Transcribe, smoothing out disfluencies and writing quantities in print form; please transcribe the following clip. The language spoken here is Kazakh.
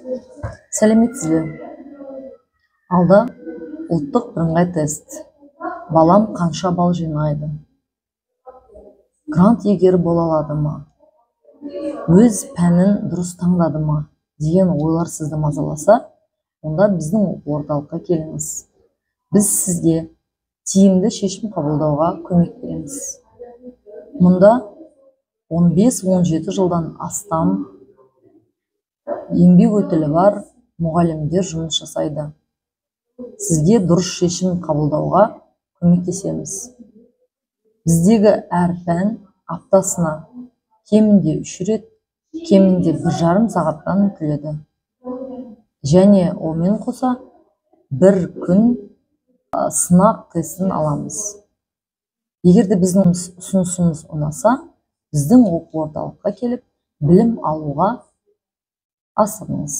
Сәлеметсіз бе? Алда ұлттық бірыңғай тест. Балам қанша балл жинайды? Грант иегері бола алады ма? Өз пәнін дұрыс таңдады ма? Деген ойлар сізді мазаласа, онда біздің оқу орталыққа келіңіз. Біз сізге тиімді шешім қабылдауға көмек береміз. Мұнда 15-17 жылдан астам еңбек өтілі бар мұғалімдер жұмыс жасайды. Сізге дұрыс шешім қабылдауға көмектесеміз. Біздегі әр пән аптасына кемінде 3 рет, кемінде 1,5 сағаттан өтіледі. Және онымен қоса бір күн сынақ тестін аламыз. Егерде біздің ұсынысымыз ұнаса, біздің оқу орталыққа келіп, білім алуға асығыңыз.